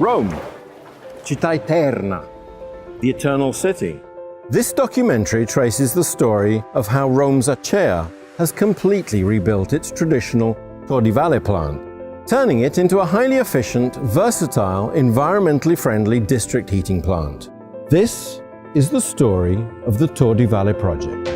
Rome, Città Eterna, the Eternal City. This documentary traces the story of how Rome's Acea has completely rebuilt its traditional Tor di Valle plant, turning it into a highly efficient, versatile, environmentally friendly district heating plant. This is the story of the Tor di Valle project.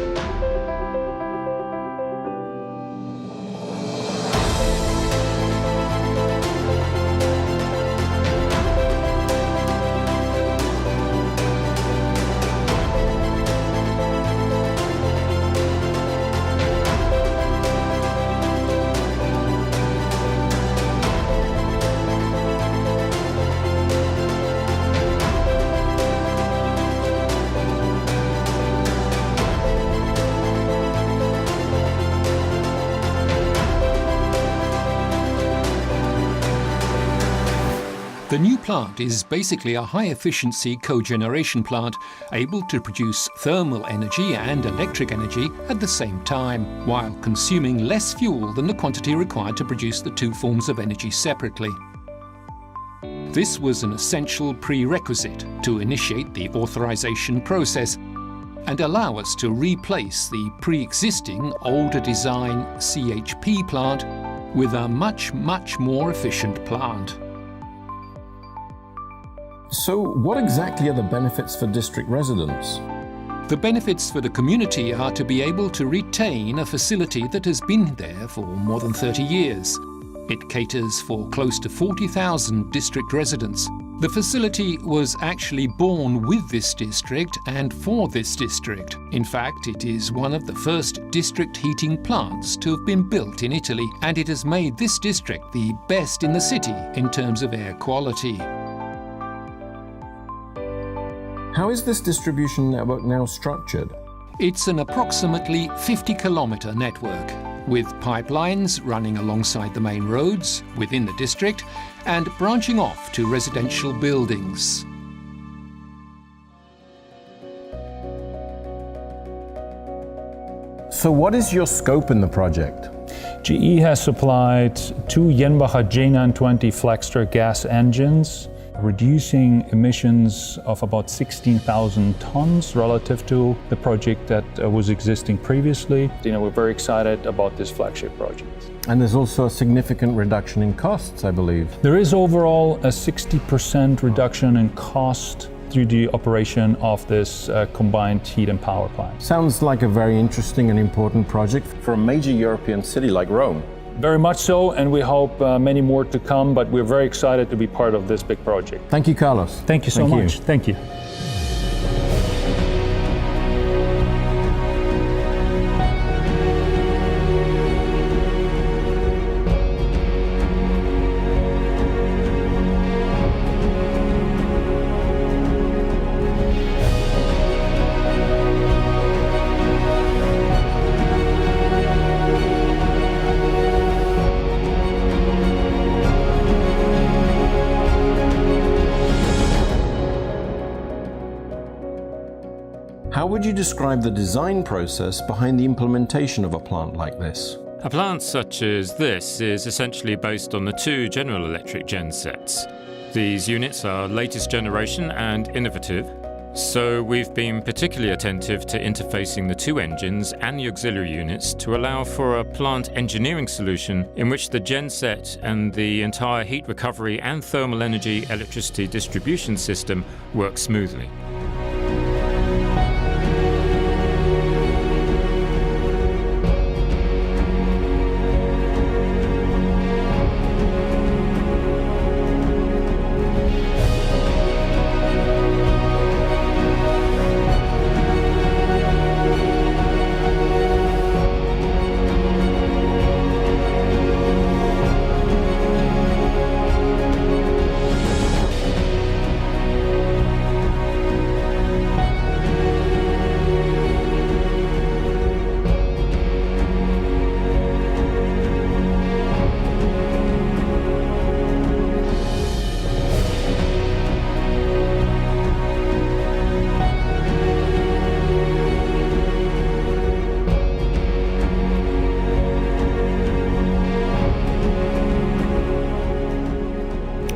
The new plant is basically a high-efficiency cogeneration plant able to produce thermal energy and electric energy at the same time, while consuming less fuel than the quantity required to produce the two forms of energy separately. This was an essential prerequisite to initiate the authorization process and allow us to replace the pre-existing older design CHP plant with a much more efficient plant. So what exactly are the benefits for district residents? The benefits for the community are to be able to retain a facility that has been there for more than 30 years. It caters for close to 40,000 district residents. The facility was actually born with this district and for this district. In fact, it is one of the first district heating plants to have been built in Italy, and it has made this district the best in the city in terms of air quality. How is this distribution network now structured? It's an approximately 50-kilometre network, with pipelines running alongside the main roads within the district and branching off to residential buildings. So what is your scope in the project? GE has supplied two Jenbacher J920 Flexter gas engines, reducing emissions of about 16,000 tons relative to the project that was existing previously. We're very excited about this flagship project. And there's also a significant reduction in costs, I believe. There is overall a 60% reduction in cost through the operation of this combined heat and power plant. Sounds like a very interesting and important project for a major European city like Rome. Very much so, and we hope many more to come, but we're very excited to be part of this big project. Thank you, Carlos. Thank you so much. Thank you. How would you describe the design process behind the implementation of a plant like this? A plant such as this is essentially based on the two General Electric gensets. These units are latest generation and innovative, so we've been particularly attentive to interfacing the two engines and the auxiliary units to allow for a plant engineering solution in which the genset and the entire heat recovery and thermal energy electricity distribution system work smoothly.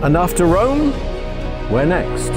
And after Rome, Where next?